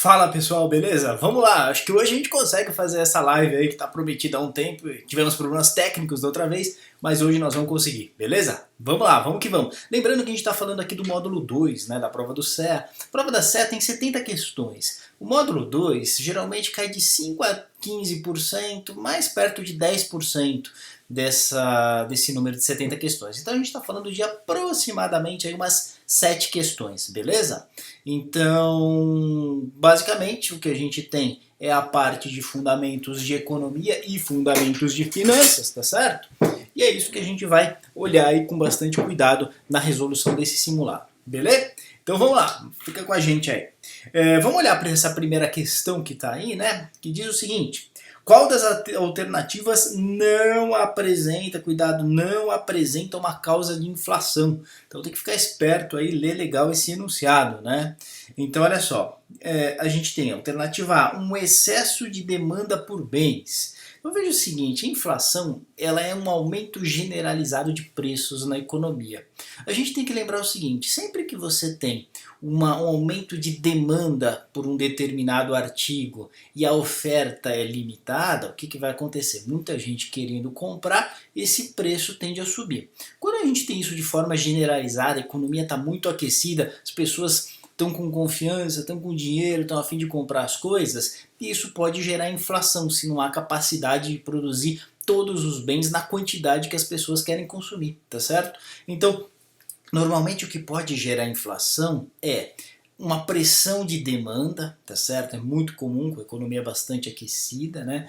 Fala pessoal, beleza? Vamos lá, acho que hoje a gente consegue fazer essa live aí que tá prometida há um tempo. Tivemos problemas técnicos da outra vez, mas hoje nós vamos conseguir, beleza? Vamos lá, vamos que vamos. Lembrando que a gente tá falando aqui do módulo 2, né, da prova do CEA. A prova da CEA tem 70 questões. O módulo 2 geralmente cai de 5 a 15%, mais perto de 10% desse número de 70 questões. Então a gente está falando de aproximadamente aí umas 7 questões, beleza? Então, basicamente, o que a gente tem é a parte de fundamentos de economia e fundamentos de finanças, tá certo? E é isso que a gente vai olhar aí com bastante cuidado na resolução desse simulado, beleza? Então vamos lá, fica com a gente aí. Vamos olhar para essa primeira questão que está aí, né? Que diz o seguinte: qual das alternativas não apresenta, cuidado, não apresenta uma causa de inflação? Então tem que ficar esperto aí, ler legal esse enunciado, né? Então olha só, a gente tem a alternativa A, um excesso de demanda por bens. Eu vejo o seguinte, a inflação ela é um aumento generalizado de preços na economia. A gente tem que lembrar o seguinte, sempre que você tem um aumento de demanda por um determinado artigo e a oferta é limitada, o que vai acontecer? Muita gente querendo comprar, esse preço tende a subir. Quando a gente tem isso de forma generalizada, a economia está muito aquecida, as pessoas estão com confiança, estão com dinheiro, estão a fim de comprar as coisas, e isso pode gerar inflação se não há capacidade de produzir todos os bens na quantidade que as pessoas querem consumir, tá certo? Então, normalmente o que pode gerar inflação é uma pressão de demanda, tá certo? É muito comum com a economia bastante aquecida, né?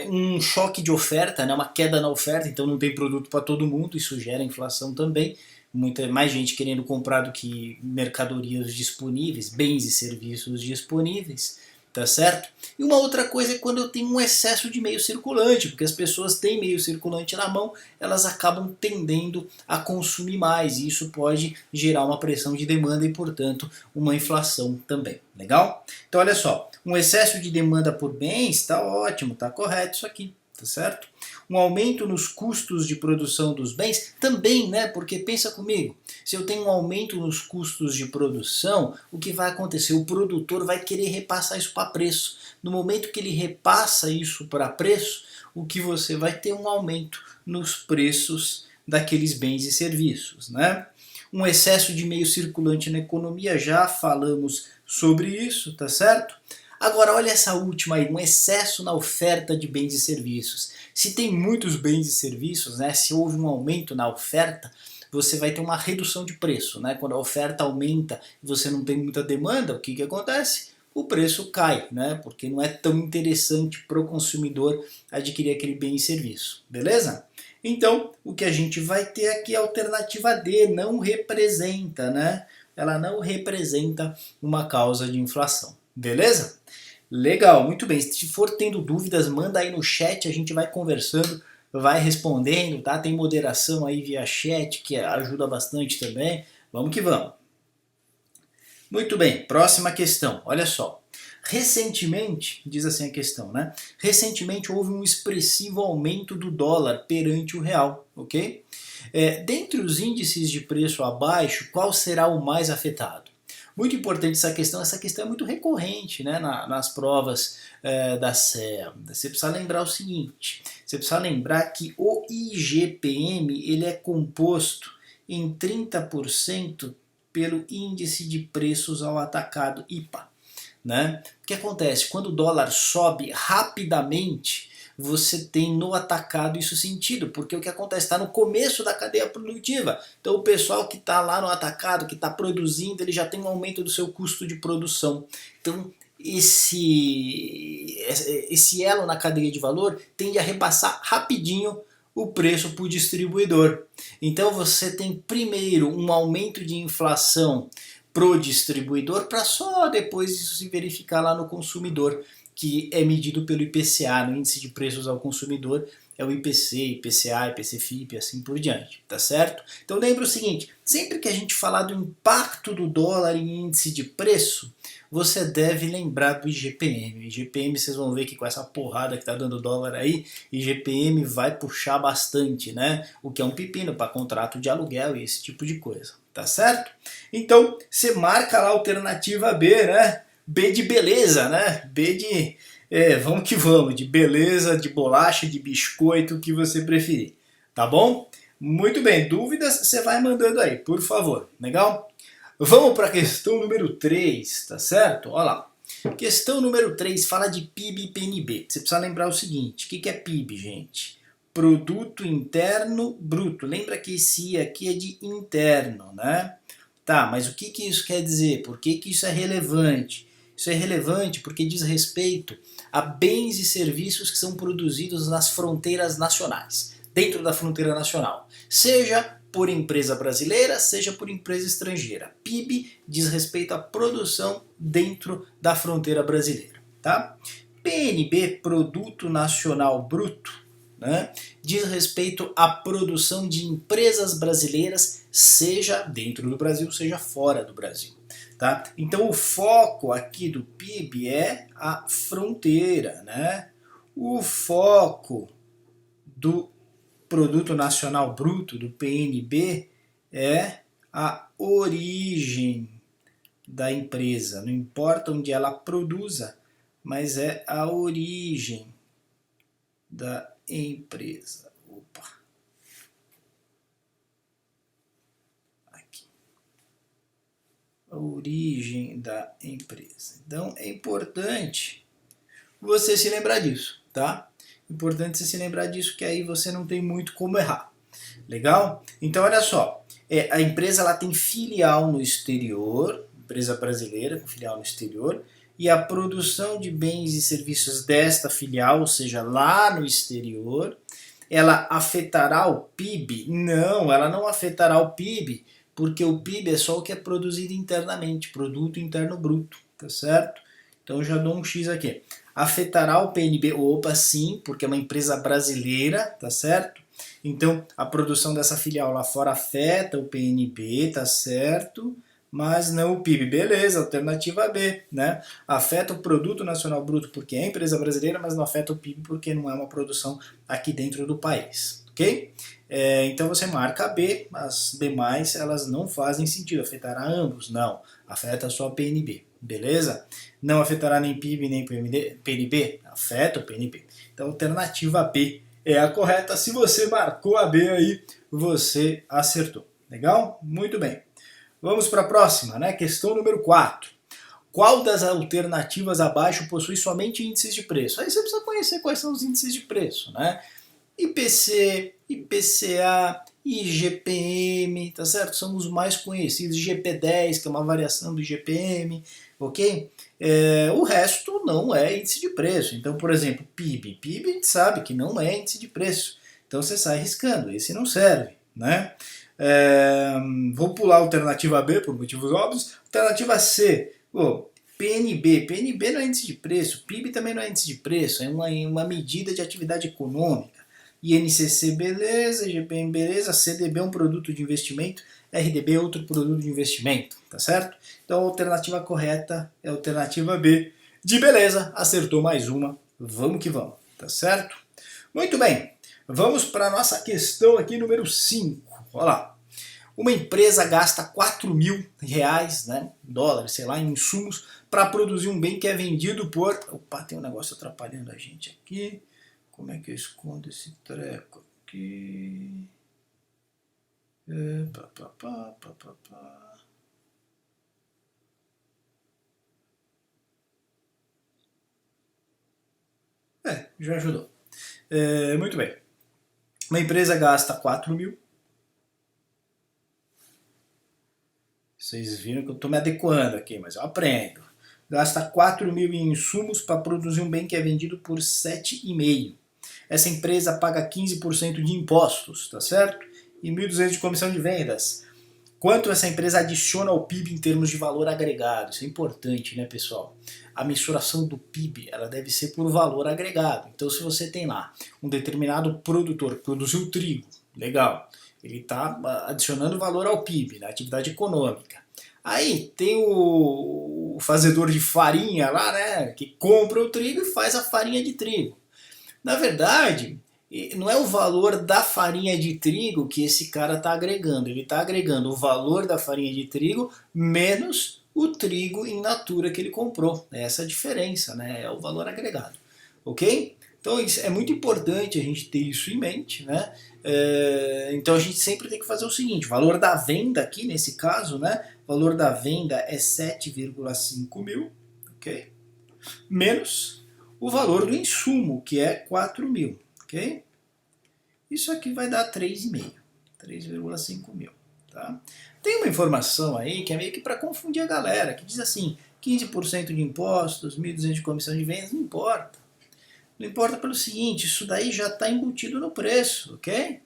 Um choque de oferta, né? Uma queda na oferta, então não tem produto para todo mundo, isso gera inflação também. Muita mais gente querendo comprar do que mercadorias disponíveis, bens e serviços disponíveis, tá certo? E uma outra coisa é quando eu tenho um excesso de meio circulante, porque as pessoas têm meio circulante na mão, elas acabam tendendo a consumir mais, e isso pode gerar uma pressão de demanda e, portanto, uma inflação também. Legal? Então, olha só, um excesso de demanda por bens está ótimo, está correto isso aqui. Tá certo? Um aumento nos custos de produção dos bens também, né? Porque pensa comigo, se eu tenho um aumento nos custos de produção, o que vai acontecer? O produtor vai querer repassar isso para preço. No momento que ele repassa isso para preço, o que você vai ter um aumento nos preços daqueles bens e serviços, né? Um excesso de meio circulante na economia, já falamos sobre isso, tá certo? Agora olha essa última aí, um excesso na oferta de bens e serviços. Se tem muitos bens e serviços, né, se houve um aumento na oferta, você vai ter uma redução de preço, né? Quando a oferta aumenta e você não tem muita demanda, o que acontece? O preço cai, né? Porque não é tão interessante para o consumidor adquirir aquele bem e serviço, beleza? Então, o que a gente vai ter aqui é a alternativa D, não representa, né? Ela não representa uma causa de inflação, beleza? Legal, muito bem. Se for tendo dúvidas, manda aí no chat, a gente vai conversando, vai respondendo, tá? Tem moderação aí via chat, que ajuda bastante também. Vamos que vamos. Muito bem, próxima questão. Olha só. Recentemente, diz assim a questão, né? Recentemente houve um expressivo aumento do dólar perante o real, ok? Dentre os índices de preço abaixo, qual será o mais afetado? Muito importante essa questão é muito recorrente, né, nas provas da CEA. Você precisa lembrar o seguinte, você precisa lembrar que o IGPM ele é composto em 30% pelo índice de preços ao atacado, IPA. Né? O que acontece? Quando o dólar sobe rapidamente, você tem no atacado isso sentido, porque o que acontece? Está no começo da cadeia produtiva. Então o pessoal que está lá no atacado, que está produzindo, ele já tem um aumento do seu custo de produção. Então esse elo na cadeia de valor tende a repassar rapidinho o preço para o distribuidor. Então você tem primeiro um aumento de inflação pro distribuidor para só depois isso se verificar lá no consumidor, que é medido pelo IPCA, no índice de preços ao consumidor, é o IPC, IPCA, IPC-FIP e assim por diante, tá certo? Então lembra o seguinte, sempre que a gente falar do impacto do dólar em índice de preço, você deve lembrar do IGPM. O IGPM vocês vão ver que com essa porrada que tá dando dólar aí, IGPM vai puxar bastante, né? O que é um pepino para contrato de aluguel e esse tipo de coisa, tá certo? Então você marca lá a alternativa B, né? B de beleza, né? B de vamos que vamos, de beleza, de bolacha, de biscoito, o que você preferir, tá bom? Muito bem, dúvidas você vai mandando aí, por favor, legal? Vamos para a questão número 3, tá certo? Olha lá. Questão número 3 fala de PIB e PNB. Você precisa lembrar o seguinte, o que é PIB, gente? Produto Interno Bruto. Lembra que esse I aqui é de interno, né? Tá, mas o que isso quer dizer? Por que isso é relevante? Isso é relevante porque diz respeito a bens e serviços que são produzidos nas fronteiras nacionais, dentro da fronteira nacional. Seja por empresa brasileira, seja por empresa estrangeira. PIB diz respeito à produção dentro da fronteira brasileira, tá? PNB, Produto Nacional Bruto, né, diz respeito à produção de empresas brasileiras, seja dentro do Brasil, seja fora do Brasil. Tá? Então o foco aqui do PIB é a fronteira, né? O foco do Produto Nacional Bruto, do PNB, é a origem da empresa. Não importa onde ela produza, mas é a origem da empresa. Opa. Aqui. A origem da empresa. Então é importante você se lembrar disso, tá? Importante você se lembrar disso, que aí você não tem muito como errar. Legal? Então olha só, a empresa ela tem filial no exterior, empresa brasileira com filial no exterior, e a produção de bens e serviços desta filial, ou seja, lá no exterior, ela afetará o PIB? Não, ela não afetará o PIB, porque o PIB é só o que é produzido internamente, Produto Interno Bruto, tá certo? Então eu já dou um X aqui. Afetará o PNB? Opa, sim, porque é uma empresa brasileira, tá certo? Então a produção dessa filial lá fora afeta o PNB, tá certo? Mas não o PIB. Beleza, alternativa B, né? Afeta o Produto Nacional Bruto porque é empresa brasileira, mas não afeta o PIB porque não é uma produção aqui dentro do país, ok? Então você marca B, as demais elas não fazem sentido, afetará ambos? Não, afeta só o PNB, beleza? Não afetará nem PIB nem PNB? Afeta o PNB. Então alternativa B é a correta. Se você marcou a B aí, você acertou. Legal? Muito bem. Vamos para a próxima, né? Questão número 4. Qual das alternativas abaixo possui somente índices de preço? Aí você precisa conhecer quais são os índices de preço, né? IPC, IPCA, IGPM, tá certo? São os mais conhecidos. IGP-10, que é uma variação do IGPM, ok? O resto não é índice de preço. Então, por exemplo, PIB. PIB a gente sabe que não é índice de preço. Então você sai riscando. Esse não serve, né? Vou pular a alternativa B por motivos óbvios. Alternativa C, PNB. PNB não é índice de preço, PIB também não é índice de preço, é uma medida de atividade econômica. INCC, beleza, IGPM, beleza, CDB é um produto de investimento, RDB é outro produto de investimento, tá certo? Então a alternativa correta é a alternativa B. De beleza, acertou mais uma, vamos que vamos, tá certo? Muito bem, vamos para a nossa questão aqui número 5. Olha lá. Uma empresa gasta 4 mil reais, né, dólares, sei lá, em insumos para produzir um bem que é vendido por... Opa, tem um negócio atrapalhando a gente aqui. Como é que eu escondo esse treco aqui? Já ajudou. Muito bem. Uma empresa gasta 4 mil. Vocês viram que eu estou me adequando aqui, mas eu aprendo. Gasta 4 mil em insumos para produzir um bem que é vendido por 7,5. Essa empresa paga 15% de impostos, tá certo? E 1.200 de comissão de vendas. Quanto essa empresa adiciona ao PIB em termos de valor agregado? Isso é importante, né, pessoal? A mensuração do PIB ela deve ser por valor agregado. Então, se você tem lá um determinado produtor que produziu trigo, legal, ele está adicionando valor ao PIB, na atividade econômica. Aí tem o fazedor de farinha lá, né, que compra o trigo e faz a farinha de trigo. Na verdade, não é o valor da farinha de trigo que esse cara está agregando. Ele está agregando o valor da farinha de trigo menos o trigo in natura que ele comprou. É essa a diferença, né? É o valor agregado, ok? Então isso é muito importante a gente ter isso em mente, né? Então a gente sempre tem que fazer o seguinte, o valor da venda aqui, nesse caso, né? O valor da venda é 7,5 mil, ok? Menos o valor do insumo, que é 4 mil, ok? Isso aqui vai dar 3,5, 3,5 mil, tá? Tem uma informação aí que é meio que para confundir a galera, que diz assim, 15% de impostos, 1.200 de comissão de vendas, não importa. Não importa pelo seguinte, isso daí já está embutido no preço, ok?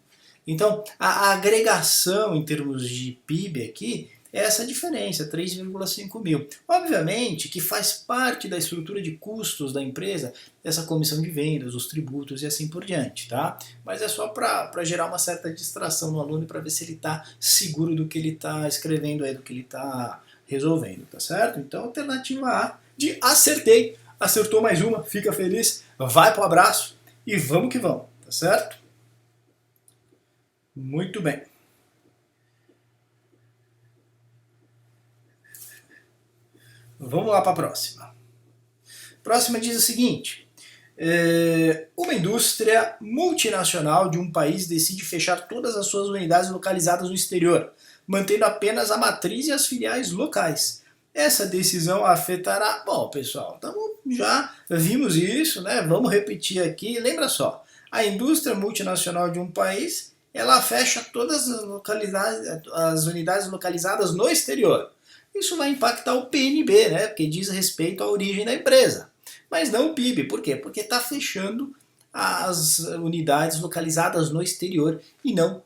Então, a agregação em termos de PIB aqui é essa diferença, 3,5 mil. Obviamente que faz parte da estrutura de custos da empresa essa comissão de vendas, os tributos e assim por diante, tá? Mas é só para gerar uma certa distração no aluno e para ver se ele está seguro do que ele está escrevendo aí, do que ele está resolvendo, tá certo? Então, alternativa A de acertei. Acertou mais uma, fica feliz, vai pro abraço e vamos que vamos, tá certo? Muito bem. Vamos lá para a próxima. Próxima diz o seguinte, uma indústria multinacional de um país decide fechar todas as suas unidades localizadas no exterior, mantendo apenas a matriz e as filiais locais. Essa decisão afetará... Bom, pessoal, já vimos isso, né? Vamos repetir aqui. Lembra só, a indústria multinacional de um país, ela fecha todas as unidades localizadas no exterior. Isso vai impactar o PNB, né? Porque diz respeito à origem da empresa. Mas não o PIB. Por quê? Porque está fechando as unidades localizadas no exterior e não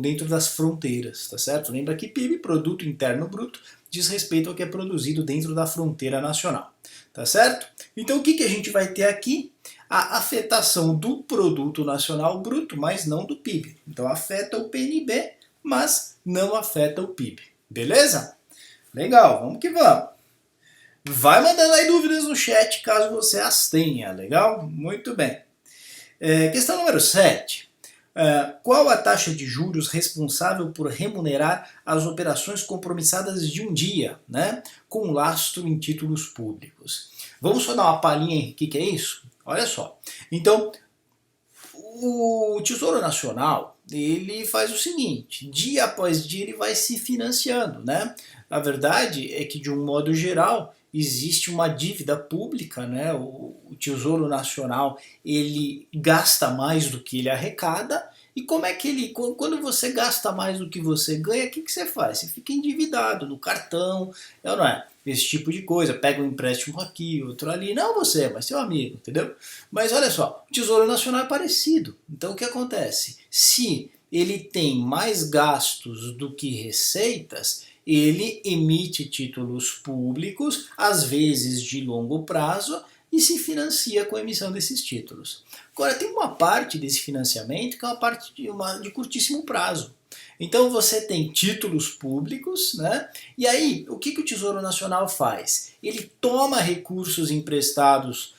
dentro das fronteiras, tá certo? Lembra que PIB, Produto Interno Bruto, diz respeito ao que é produzido dentro da fronteira nacional, tá certo? Então o que a gente vai ter aqui? A afetação do Produto Nacional Bruto, mas não do PIB. Então afeta o PNB, mas não afeta o PIB. Beleza? Legal, vamos que vamos. Vai mandando aí dúvidas no chat caso você as tenha, legal? Muito bem. Questão número 7. Qual a taxa de juros responsável por remunerar as operações compromissadas de um dia, né, com lastro em títulos públicos? Vamos só dar uma palhinha em que é isso? Olha só. Então, o Tesouro Nacional, ele faz o seguinte, dia após dia ele vai se financiando, né? A verdade é que, de um modo geral, existe uma dívida pública, né? O Tesouro Nacional, ele gasta mais do que ele arrecada, e como é que quando você gasta mais do que você ganha, o que você faz? Você fica endividado no cartão, não é? Esse tipo de coisa, pega um empréstimo aqui, outro ali, não você, mas seu amigo, entendeu? Mas olha só, o Tesouro Nacional é parecido. Então o que acontece? Se ele tem mais gastos do que receitas, ele emite títulos públicos, às vezes de longo prazo, e se financia com a emissão desses títulos. Agora, tem uma parte desse financiamento que é uma parte de curtíssimo prazo. Então você tem títulos públicos, né? E aí, o que o Tesouro Nacional faz? Ele toma recursos emprestados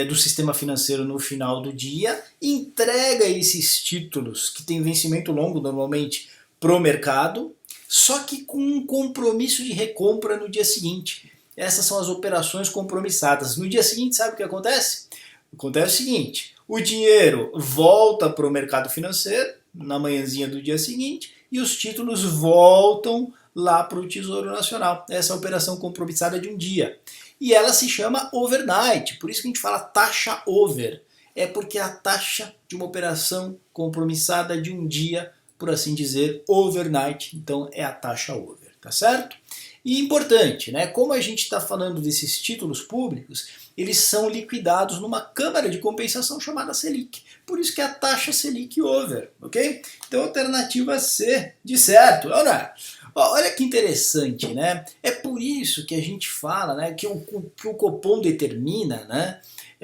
do sistema financeiro no final do dia, entrega esses títulos, que têm vencimento longo normalmente, pro mercado, só que com um compromisso de recompra no dia seguinte. Essas são as operações compromissadas. No dia seguinte, sabe o que acontece? Acontece o seguinte, o dinheiro volta para o mercado financeiro, na manhãzinha do dia seguinte, e os títulos voltam lá para o Tesouro Nacional. Essa operação compromissada de um dia. E ela se chama overnight, por isso que a gente fala taxa over. É porque é a taxa de uma operação compromissada de um dia, por assim dizer, overnight, então é a taxa over, tá certo? E importante, né? Como a gente está falando desses títulos públicos, eles são liquidados numa câmara de compensação chamada Selic. Por isso que é a taxa Selic over, ok? Então alternativa C de certo, não é? Olha que interessante, né? É por isso que a gente fala, né, que o Copom determina, né,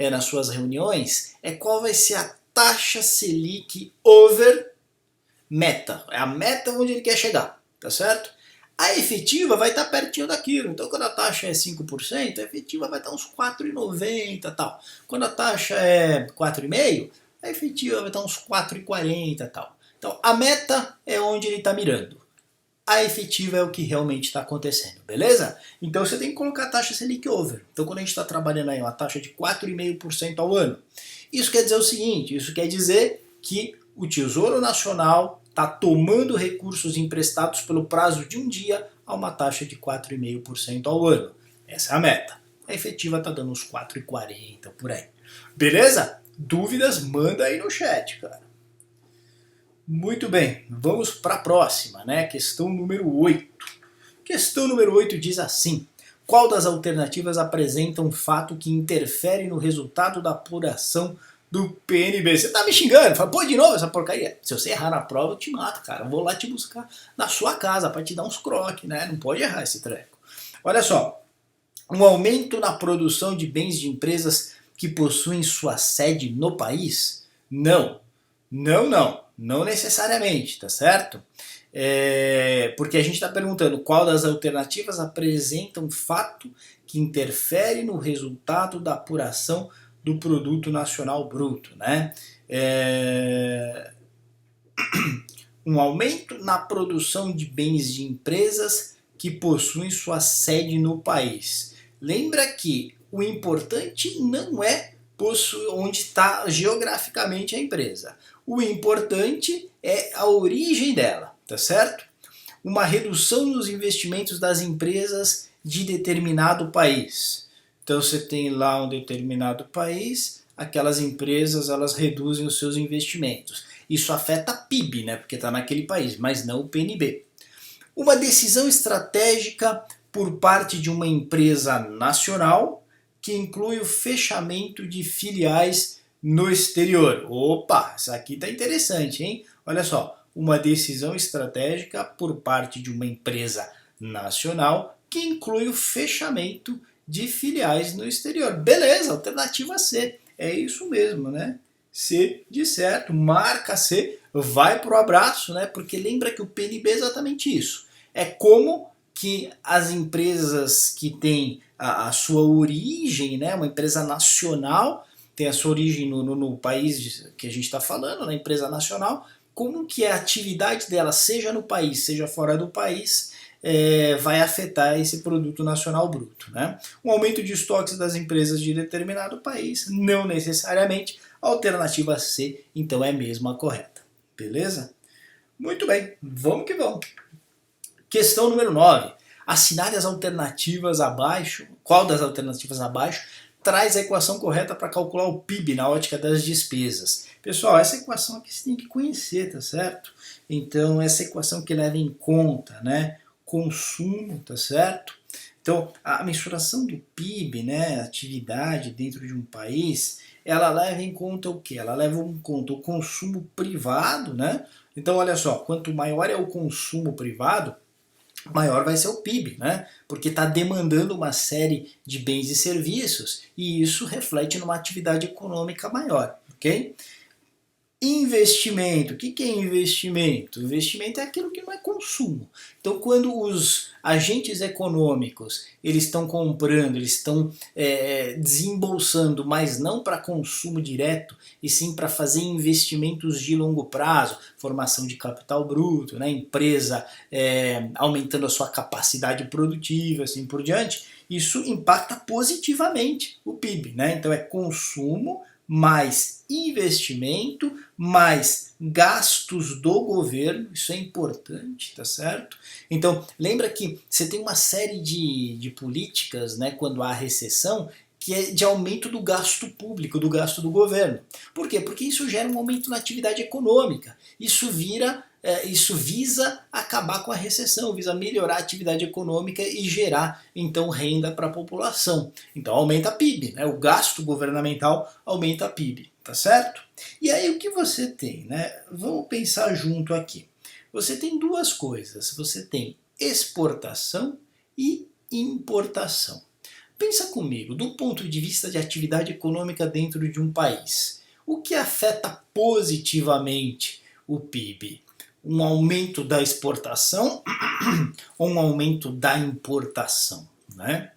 nas suas reuniões, qual vai ser a taxa Selic over meta. É a meta onde ele quer chegar, tá certo? A efetiva vai estar pertinho daquilo. Então, quando a taxa é 5%, a efetiva vai estar uns 4,90 e tal. Quando a taxa é 4,5%, a efetiva vai estar uns 4,40 e tal. Então, a meta é onde ele está mirando. A efetiva é o que realmente está acontecendo, beleza? Então você tem que colocar a taxa Selic over. Então quando a gente está trabalhando aí uma taxa de 4,5% ao ano, isso quer dizer o seguinte, isso quer dizer que o Tesouro Nacional está tomando recursos emprestados pelo prazo de um dia a uma taxa de 4,5% ao ano. Essa é a meta. A efetiva está dando uns 4,40 por aí. Beleza? Dúvidas? Manda aí no chat, cara. Muito bem, vamos para a próxima, né? Questão número 8. Questão número 8 diz assim: qual das alternativas apresenta um fato que interfere no resultado da apuração do PNB? Você tá me xingando? Fala, pô, de novo essa porcaria. Se você errar na prova, eu te mato, cara. Eu vou lá te buscar na sua casa para te dar uns croques, né? Não pode errar esse treco. Olha só, um aumento na produção de bens de empresas que possuem sua sede no país? Não. Não necessariamente, tá certo? Porque a gente está perguntando qual das alternativas apresenta um fato que interfere no resultado da apuração do Produto Nacional Bruto, né? Um aumento na produção de bens de empresas que possuem sua sede no país. Lembra que o importante não é onde está geograficamente a empresa. O importante é a origem dela, tá certo? Uma redução nos investimentos das empresas de determinado país. Então você tem lá um determinado país, aquelas empresas elas reduzem os seus investimentos. Isso afeta a PIB, né? Porque está naquele país, mas não o PNB. Uma decisão estratégica por parte de uma empresa nacional que inclui o fechamento de filiais no exterior. Opa, isso aqui tá interessante, hein? Olha só, uma decisão estratégica por parte de uma empresa nacional que inclui o fechamento de filiais no exterior. Beleza, alternativa C. É isso mesmo, né? C de certo, marca C, vai pro abraço, né? Porque lembra que o PNB é exatamente isso. É como que as empresas que têm a sua origem, né, uma empresa nacional, tem a sua origem no país que a gente está falando, na empresa nacional, como que a atividade dela, seja no país, seja fora do país, vai afetar esse produto nacional bruto. Né? Um aumento de estoques das empresas de determinado país, não necessariamente. A alternativa C, então, é mesmo a correta. Beleza? Muito bem, vamos que vamos. Questão número 9. Assinale as alternativas abaixo. Qual das alternativas abaixo traz a equação correta para calcular o PIB na ótica das despesas? Pessoal, essa equação aqui você tem que conhecer, tá certo? Então, essa equação que leva em conta, né, consumo, tá certo? Então, a mensuração do PIB, né, atividade dentro de um país, ela leva em conta o quê? Ela leva em conta o consumo privado, né? Então, olha só, quanto maior é o consumo privado, maior vai ser o PIB, né? Porque está demandando uma série de bens e serviços e isso reflete numa atividade econômica maior, ok? Investimento. O que é investimento? Investimento é aquilo que não é consumo. Então, quando os agentes econômicos eles estão comprando, eles estão desembolsando, mas não para consumo direto, e sim para fazer investimentos de longo prazo, formação de capital bruto, né? Empresa aumentando a sua capacidade produtiva, assim por diante, isso impacta positivamente o PIB. Né? Então, é consumo mais investimento, mais gastos do governo, isso é importante, tá certo? Então, lembra que você tem uma série de políticas, né, quando há recessão, que é de aumento do gasto público, do gasto do governo. Por quê? Porque isso gera um aumento na atividade econômica. Isso visa acabar com a recessão, visa melhorar a atividade econômica e gerar, então, renda para a população. Então, aumenta a PIB, né? O gasto governamental aumenta a PIB, tá certo? E aí, o que você tem, né? Vamos pensar junto aqui. Você tem duas coisas. Você tem exportação e importação. Pensa comigo, do ponto de vista de atividade econômica dentro de um país, o que afeta positivamente o PIB? Um aumento da exportação ou um aumento da importação? Né?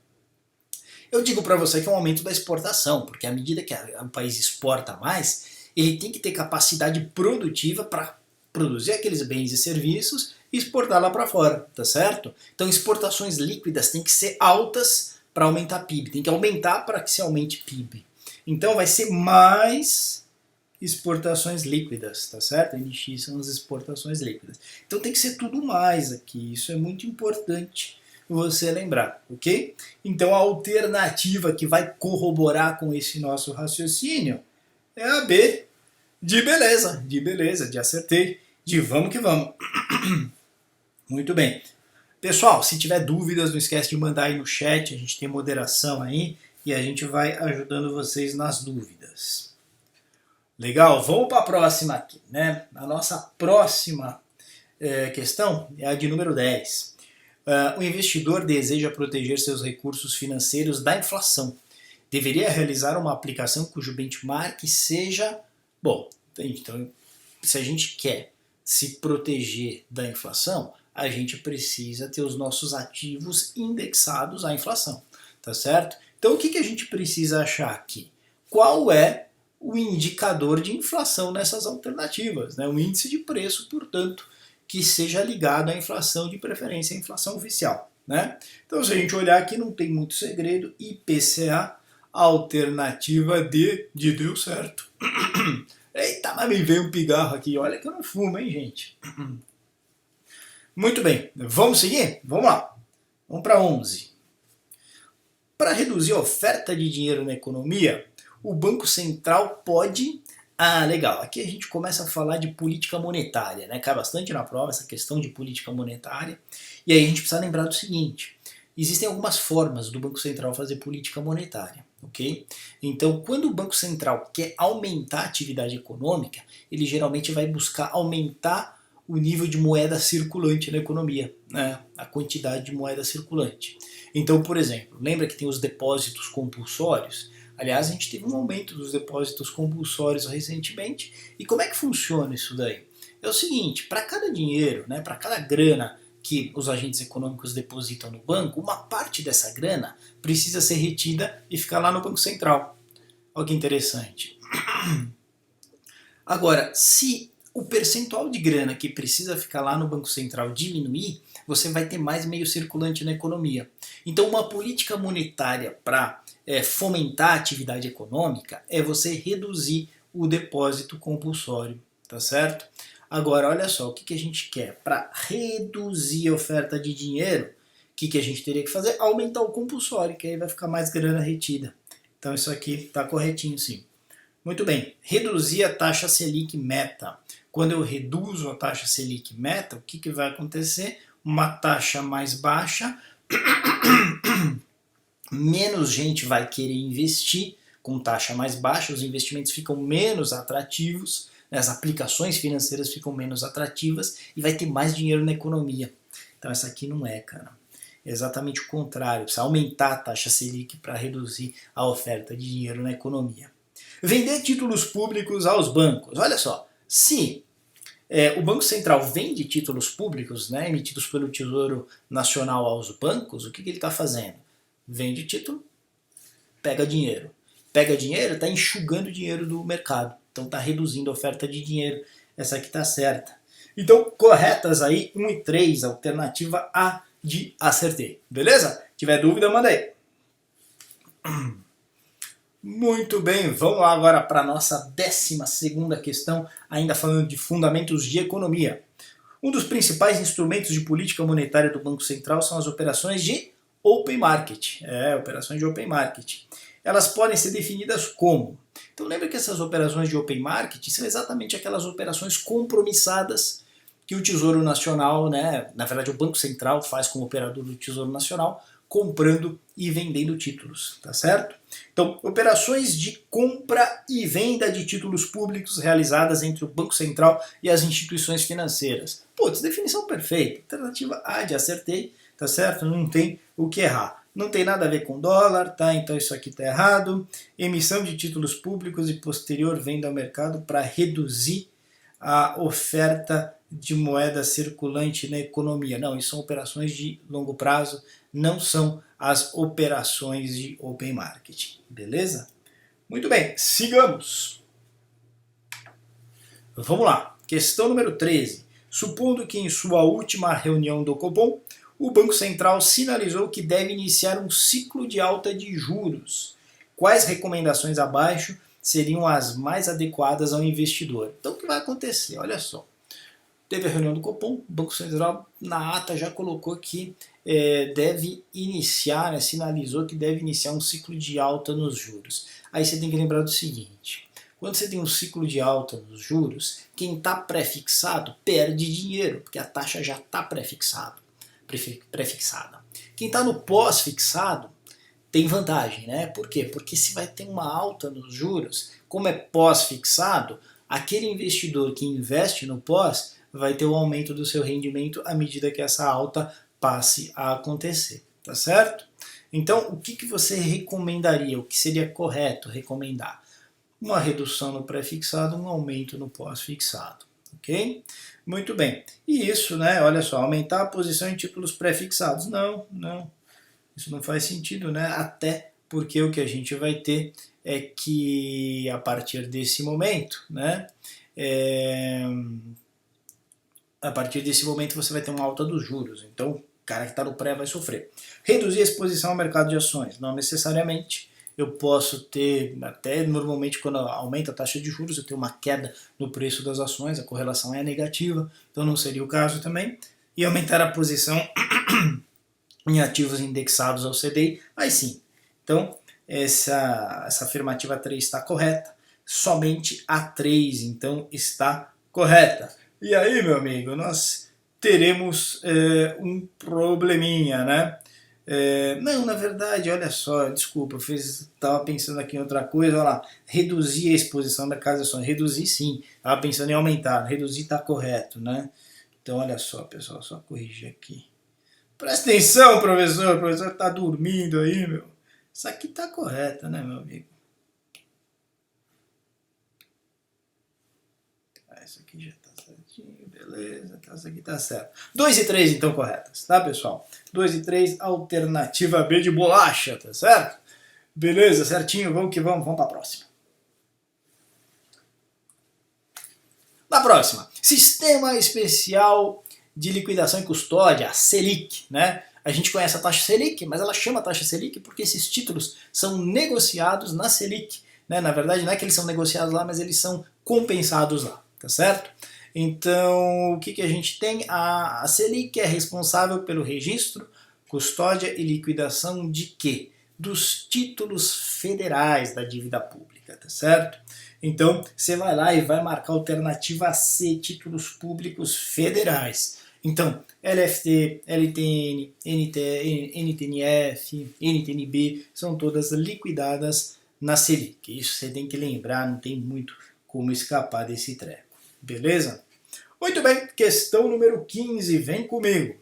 Eu digo para você que é um aumento da exportação, porque à medida que o país exporta mais, ele tem que ter capacidade produtiva para produzir aqueles bens e serviços e exportar lá para fora, tá certo? Então exportações líquidas têm que ser altas para aumentar PIB, tem que aumentar para que se aumente PIB. Então vai ser mais exportações líquidas, tá certo? NX são as exportações líquidas. Então tem que ser tudo mais aqui, isso é muito importante você lembrar, ok? Então a alternativa que vai corroborar com esse nosso raciocínio é a B, de beleza, de acertei, de vamos que vamos. Muito bem. Pessoal, se tiver dúvidas, não esquece de mandar aí no chat, a gente tem moderação aí e a gente vai ajudando vocês nas dúvidas. Legal, vamos para a próxima aqui, né? A nossa próxima questão é a de número 10. O investidor deseja proteger seus recursos financeiros da inflação. Deveria realizar uma aplicação cujo benchmark seja... Bom, então, se a gente quer se proteger da inflação, a gente precisa ter os nossos ativos indexados à inflação, tá certo? Então, o que a gente precisa achar aqui? Qual é o indicador de inflação nessas alternativas, né? O índice de preço, portanto, que seja ligado à inflação, de preferência à inflação oficial, né? Então, se a gente olhar aqui, não tem muito segredo, IPCA, alternativa D de deu certo. Eita, mas me veio um pigarro aqui, olha que eu não fumo, hein, gente? Muito bem, vamos seguir? Vamos lá. Vamos para 11. Para reduzir a oferta de dinheiro na economia, o Banco Central pode... Ah, legal, aqui a gente começa a falar de política monetária, né? Cai bastante na prova essa questão de política monetária. E aí a gente precisa lembrar do seguinte, existem algumas formas do Banco Central fazer política monetária, ok? Então, quando o Banco Central quer aumentar a atividade econômica, ele geralmente vai buscar aumentar o nível de moeda circulante na economia, né? A quantidade de moeda circulante. Então, por exemplo, lembra que tem os depósitos compulsórios? Aliás, a gente teve um aumento dos depósitos compulsórios recentemente. E como é que funciona isso daí? É o seguinte, para cada dinheiro, né, para cada grana que os agentes econômicos depositam no banco, uma parte dessa grana precisa ser retida e ficar lá no Banco Central. Olha que interessante. Agora, se o percentual de grana que precisa ficar lá no Banco Central diminuir, você vai ter mais meio circulante na economia. Então, uma política monetária para fomentar a atividade econômica é você reduzir o depósito compulsório, tá certo? Agora, olha só, o que a gente quer? Para reduzir a oferta de dinheiro, o que a gente teria que fazer? Aumentar o compulsório, que aí vai ficar mais grana retida. Então, isso aqui está corretinho, sim. Muito bem, reduzir a taxa Selic meta. Quando eu reduzo a taxa Selic meta, o que vai acontecer? Uma taxa mais baixa, menos gente vai querer investir com taxa mais baixa, os investimentos ficam menos atrativos, né, as aplicações financeiras ficam menos atrativas e vai ter mais dinheiro na economia. Então essa aqui não é, cara. É exatamente o contrário, precisa aumentar a taxa Selic para reduzir a oferta de dinheiro na economia. Vender títulos públicos aos bancos. Olha só, se o Banco Central vende títulos públicos, né, emitidos pelo Tesouro Nacional aos bancos, o que ele está fazendo? Vende título, pega dinheiro. Pega dinheiro, está enxugando o dinheiro do mercado. Então está reduzindo a oferta de dinheiro. Essa aqui está certa. Então, corretas aí, 1 e 3, alternativa A de acertei. Beleza? Se tiver dúvida, manda aí. Muito bem, vamos lá agora para a nossa 12ª questão, ainda falando de fundamentos de economia. Um dos principais instrumentos de política monetária do Banco Central são as operações de open market. Operações de open market. Elas podem ser definidas como? Então lembra que essas operações de open market são exatamente aquelas operações compromissadas que o Tesouro Nacional, né, na verdade o Banco Central faz como operador do Tesouro Nacional, comprando e vendendo títulos, tá certo? Então, operações de compra e venda de títulos públicos realizadas entre o Banco Central e as instituições financeiras. Putz, definição perfeita. Alternativa A de acertei, tá certo? Não tem o que errar. Não tem nada a ver com dólar, tá? Então isso aqui tá errado. Emissão de títulos públicos e posterior venda ao mercado para reduzir a oferta de moeda circulante na economia. Não, isso são operações de longo prazo, não são as operações de open market. Beleza? Muito bem, sigamos. Vamos lá. Questão número 13. Supondo que em sua última reunião do Copom, o Banco Central sinalizou que deve iniciar um ciclo de alta de juros. Quais recomendações abaixo seriam as mais adequadas ao investidor? Então, o que vai acontecer? Olha só. Teve a reunião do Copom, o Banco Central na ata já colocou que deve iniciar, sinalizou que deve iniciar um ciclo de alta nos juros. Aí você tem que lembrar do seguinte, quando você tem um ciclo de alta nos juros, quem está pré-fixado perde dinheiro, porque a taxa já está pré-fixada. Quem está no pós-fixado tem vantagem, né? Por quê? Porque se vai ter uma alta nos juros, como é pós-fixado, aquele investidor que investe no pós vai ter um aumento do seu rendimento à medida que essa alta passe a acontecer, tá certo? Então, o que você recomendaria? O que seria correto recomendar? Uma redução no pré-fixado, um aumento no pós-fixado, ok? Muito bem. E isso, né, olha só, aumentar a posição em títulos pré-fixados. Não, isso não faz sentido, né? Até porque o que a gente vai ter é que a partir desse momento, né, a partir desse momento você vai ter uma alta dos juros. Então, o cara que está no pré vai sofrer. Reduzir a exposição ao mercado de ações. Não necessariamente. Eu posso ter, até normalmente quando aumenta a taxa de juros, eu tenho uma queda no preço das ações, a correlação é negativa, então não seria o caso também. E aumentar a posição em ativos indexados ao CDI, aí sim. Então, essa afirmativa 3 está correta, somente a 3 então está correta. E aí, meu amigo, nós teremos um probleminha, né? Não, na verdade, olha só, desculpa, eu estava pensando aqui em outra coisa, olha lá, reduzir a exposição da casa de ações, reduzir sim, estava pensando em aumentar, reduzir está correto, né? Então, olha só, pessoal, só corrigir aqui. Presta atenção, professor, o professor está dormindo aí, meu. Isso aqui está correto, né, meu amigo? Isso aqui já está certinho, beleza, isso aqui está certo. 2 e 3 então corretas, tá, pessoal? 2 e 3, alternativa B de bolacha, tá certo? Beleza, certinho, vamos que vamos para a próxima. Na próxima, Sistema Especial de Liquidação e Custódia, Selic, né? A gente conhece a taxa Selic, mas ela chama taxa Selic porque esses títulos são negociados na Selic, né? Na verdade, não é que eles são negociados lá, mas eles são compensados lá, tá certo? Então, o que a gente tem? A Selic é responsável pelo registro, custódia e liquidação de quê? Dos títulos federais da dívida pública, tá certo? Então, você vai lá e vai marcar a alternativa C, títulos públicos federais. Então, LFT, LTN, NTNF, NTNB, são todas liquidadas na Selic. Isso você tem que lembrar, não tem muito como escapar desse treco. Beleza? Muito bem, questão número 15, vem comigo.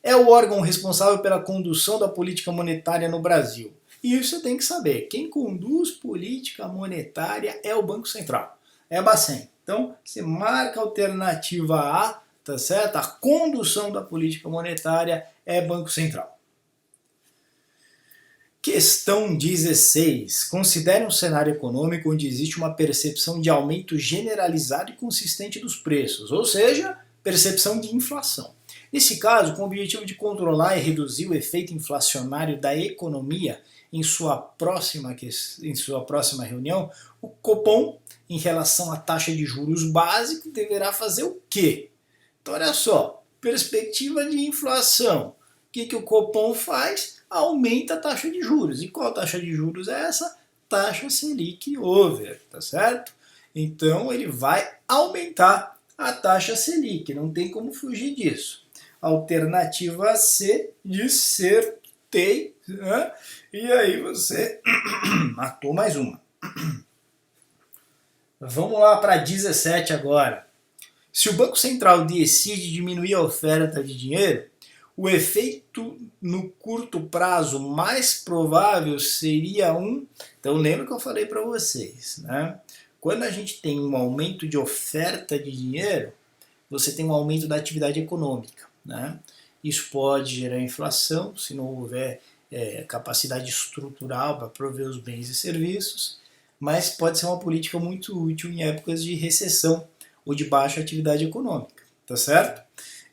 É o órgão responsável pela condução da política monetária no Brasil. E isso você tem que saber. Quem conduz política monetária é o Banco Central. É a Bacen. Então, você marca a alternativa A, tá certo? A condução da política monetária é Banco Central. Questão 16. Considere um cenário econômico onde existe uma percepção de aumento generalizado e consistente dos preços, ou seja, percepção de inflação. Nesse caso, com o objetivo de controlar e reduzir o efeito inflacionário da economia em sua próxima reunião, o Copom, em relação à taxa de juros básico, deverá fazer o quê? Então, olha só, perspectiva de inflação. O que o Copom faz? Aumenta a taxa de juros. E qual taxa de juros é essa? Taxa Selic over, tá certo? Então, ele vai aumentar a taxa Selic, não tem como fugir disso. Alternativa C, dissertei, né? E aí você matou mais uma. Vamos lá para 17 agora. Se o Banco Central decide diminuir a oferta de dinheiro, o efeito no curto prazo mais provável seria Então lembra que eu falei para vocês, né? Quando a gente tem um aumento de oferta de dinheiro, você tem um aumento da atividade econômica, né? Isso pode gerar inflação, se não houver capacidade estrutural para prover os bens e serviços, mas pode ser uma política muito útil em épocas de recessão, ou de baixa atividade econômica, tá certo?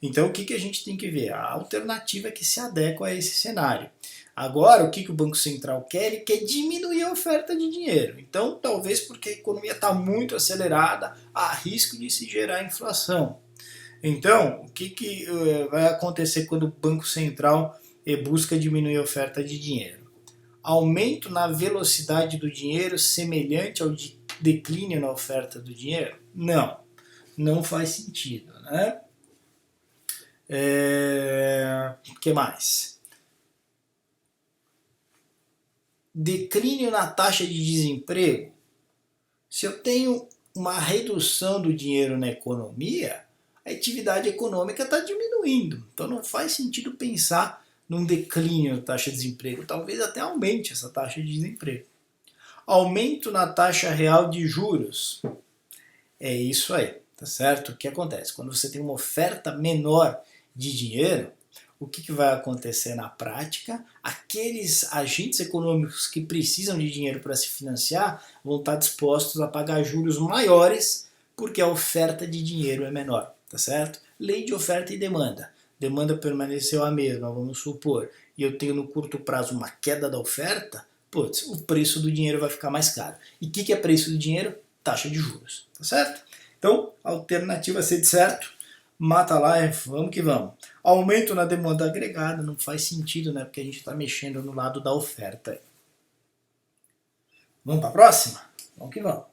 Então o que a gente tem que ver? A alternativa que se adequa a esse cenário. Agora, o que o Banco Central quer? Ele quer diminuir a oferta de dinheiro. Então, talvez porque a economia está muito acelerada, há risco de se gerar inflação. Então, o que vai acontecer quando o Banco Central busca diminuir a oferta de dinheiro? Aumento na velocidade do dinheiro semelhante ao declínio na oferta do dinheiro? Não, não faz sentido, né? O que mais? Declínio na taxa de desemprego. Se eu tenho uma redução do dinheiro na economia, a atividade econômica está diminuindo. Então não faz sentido pensar num declínio da taxa de desemprego. Talvez até aumente essa taxa de desemprego. Aumento na taxa real de juros. É isso aí, tá certo? O que acontece? Quando você tem uma oferta menor de dinheiro, o que vai acontecer na prática? Aqueles agentes econômicos que precisam de dinheiro para se financiar vão estar dispostos a pagar juros maiores porque a oferta de dinheiro é menor, tá certo? Lei de oferta e demanda. Demanda permaneceu a mesma, vamos supor, e eu tenho no curto prazo uma queda da oferta, putz, o preço do dinheiro vai ficar mais caro. E o que é preço do dinheiro? Taxa de juros, tá certo? Então, a alternativa C de certo, mata lá e vamos que vamos. Aumento na demanda agregada não faz sentido, né? Porque a gente está mexendo no lado da oferta. Vamos para a próxima? Vamos que vamos.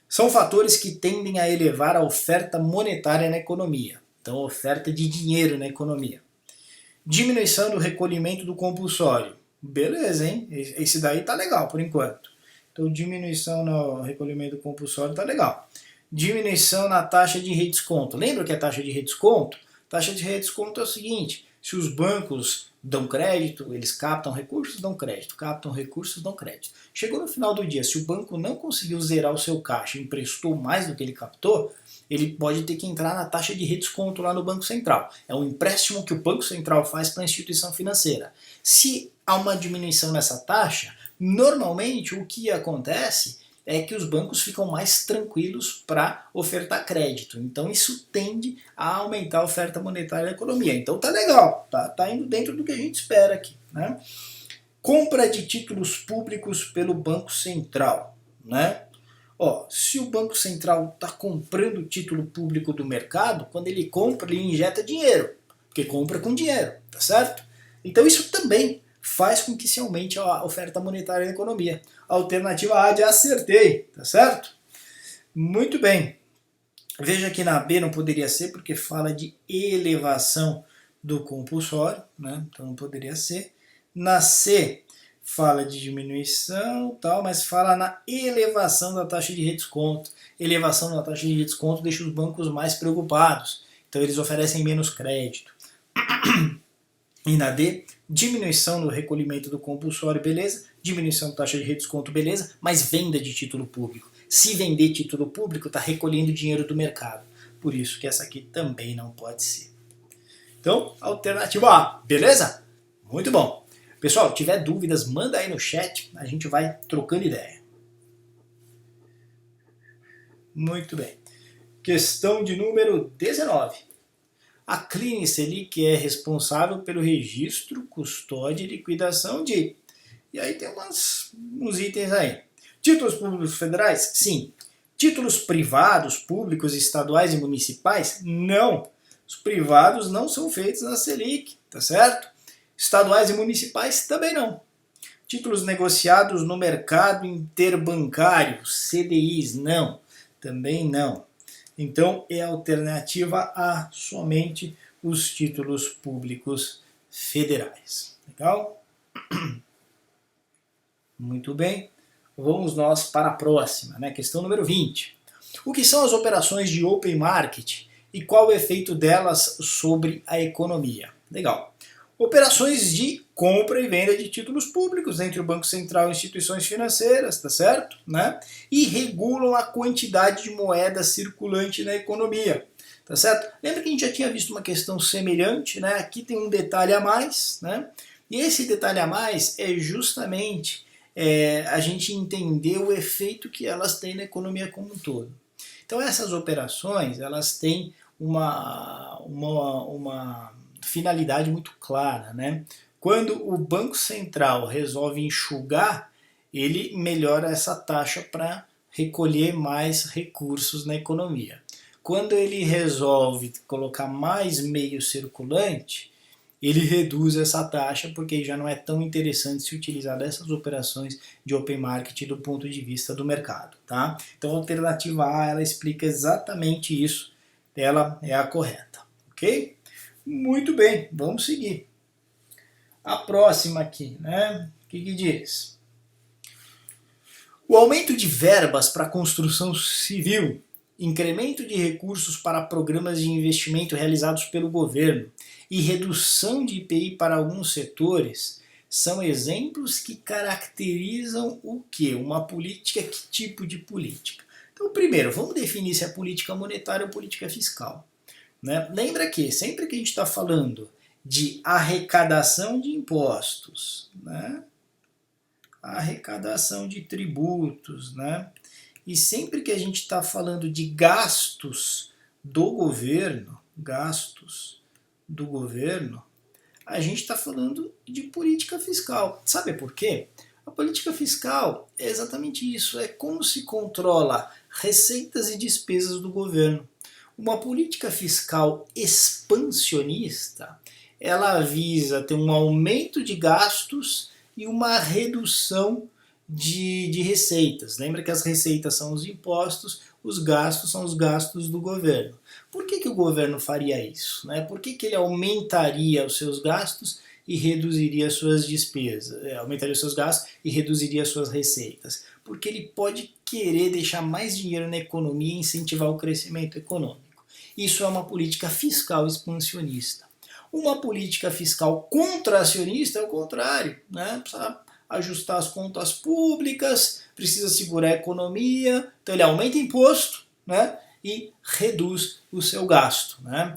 São fatores que tendem a elevar a oferta monetária na economia. Então, oferta de dinheiro na economia. Diminuição do recolhimento do compulsório. Beleza, hein? Esse daí tá legal por enquanto. Então, diminuição no recolhimento do compulsório tá legal. Diminuição na taxa de redesconto. Lembra que a taxa de redesconto? Taxa de redesconto é o seguinte: se os bancos dão crédito, eles captam recursos, dão crédito, captam recursos, dão crédito. Chegou no final do dia, se o banco não conseguiu zerar o seu caixa e emprestou mais do que ele captou, ele pode ter que entrar na taxa de redesconto lá no Banco Central. É um empréstimo que o Banco Central faz para a instituição financeira. Se há uma diminuição nessa taxa, normalmente o que acontece é que os bancos ficam mais tranquilos para ofertar crédito. Então isso tende a aumentar a oferta monetária da economia. Então tá legal, tá indo dentro do que a gente espera aqui, né? Compra de títulos públicos pelo Banco Central, né? Se o Banco Central está comprando título público do mercado, quando ele compra, ele injeta dinheiro, porque compra com dinheiro, tá certo? Então isso também faz com que se aumente a oferta monetária na economia. A alternativa A de acertei, tá certo? Muito bem. Veja que na B não poderia ser, porque fala de elevação do compulsório, né? Então não poderia ser. Na C fala de diminuição, tal, mas fala na elevação da taxa de redesconto. Elevação da taxa de redesconto deixa os bancos mais preocupados. Então eles oferecem menos crédito. E na D, diminuição no recolhimento do compulsório, beleza. Diminuição da taxa de redesconto, beleza. Mas venda de título público. Se vender título público, está recolhendo dinheiro do mercado. Por isso que essa aqui também não pode ser. Então, alternativa A, beleza? Muito bom. Pessoal, tiver dúvidas, manda aí no chat, a gente vai trocando ideia. Muito bem. Questão de número 19. A Clean Selic é responsável pelo registro, custódia e liquidação de... E aí tem uns itens aí. Títulos públicos federais? Sim. Títulos privados, públicos, estaduais e municipais? Não. Os privados não são feitos na Selic, tá certo? Estaduais e municipais também não. Títulos negociados no mercado interbancário, CDIs, não. Também não. Então é a alternativa A, somente os títulos públicos federais. Legal? Muito bem. Vamos nós para a próxima, né? Questão número 20. O que são as operações de open market e qual o efeito delas sobre a economia? Legal. Operações de compra e venda de títulos públicos entre o Banco Central e instituições financeiras, tá certo? Né? E regulam a quantidade de moeda circulante na economia, tá certo? Lembra que a gente já tinha visto uma questão semelhante, né? Aqui tem um detalhe a mais, né? E esse detalhe a mais é justamente a gente entender o efeito que elas têm na economia como um todo. Então essas operações, elas têm uma finalidade muito clara, né? Quando o Banco Central resolve enxugar, ele melhora essa taxa para recolher mais recursos na economia. Quando ele resolve colocar mais meio circulante, ele reduz essa taxa porque já não é tão interessante se utilizar dessas operações de open market do ponto de vista do mercado, tá? Então a alternativa A, ela explica exatamente isso, ela é a correta, ok? Muito bem, vamos seguir. A próxima aqui, né? O que diz? O aumento de verbas para construção civil, incremento de recursos para programas de investimento realizados pelo governo e redução de IPI para alguns setores são exemplos que caracterizam o quê? Uma política, que tipo de política? Então, primeiro, vamos definir se é política monetária ou política fiscal, né? Lembra que sempre que a gente está falando de arrecadação de impostos, né? Arrecadação de tributos, né? E sempre que a gente está falando de gastos do governo, a gente está falando de política fiscal. Sabe por quê? A política fiscal é exatamente isso, é como se controla receitas e despesas do governo. Uma política fiscal expansionista, ela visa ter um aumento de gastos e uma redução de receitas. Lembra que as receitas são os impostos, os gastos são os gastos do governo. Por que o governo faria isso, né? Por que ele aumentaria os seus gastos e reduziria as suas despesas? Aumentaria os seus gastos e reduziria as suas receitas? Porque ele pode querer deixar mais dinheiro na economia e incentivar o crescimento econômico. Isso é uma política fiscal expansionista. Uma política fiscal contracionista é o contrário, né? Precisa ajustar as contas públicas, precisa segurar a economia, então ele aumenta imposto, né? E reduz o seu gasto, né?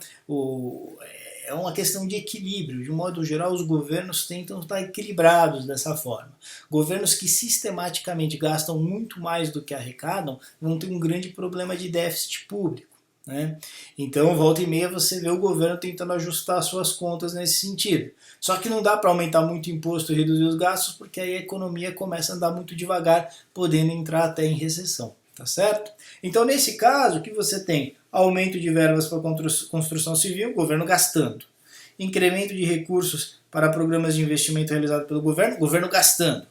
É uma questão de equilíbrio. De um modo geral, os governos tentam estar equilibrados dessa forma. Governos que sistematicamente gastam muito mais do que arrecadam vão ter um grande problema de déficit público, né? Então, volta e meia, você vê o governo tentando ajustar suas contas nesse sentido. Só que não dá para aumentar muito imposto e reduzir os gastos, porque aí a economia começa a andar muito devagar, podendo entrar até em recessão, tá certo? Então, nesse caso, o que você tem? Aumento de verbas para construção civil, governo gastando. Incremento de recursos para programas de investimento realizado pelo governo gastando.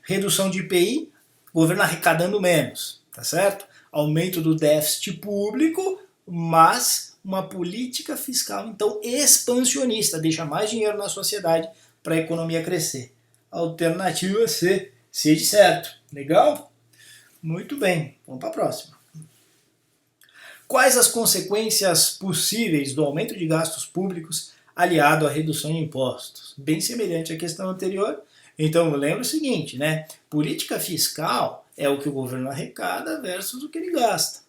Redução de IPI, governo arrecadando menos, tá certo? Aumento do déficit público, mas uma política fiscal, então, expansionista, deixa mais dinheiro na sociedade para a economia crescer. Alternativa C, C de certo. Legal? Muito bem, vamos para a próxima. Quais as consequências possíveis do aumento de gastos públicos aliado à redução de impostos? Bem semelhante à questão anterior. Então, lembra o seguinte, né? Política fiscal é o que o governo arrecada versus o que ele gasta.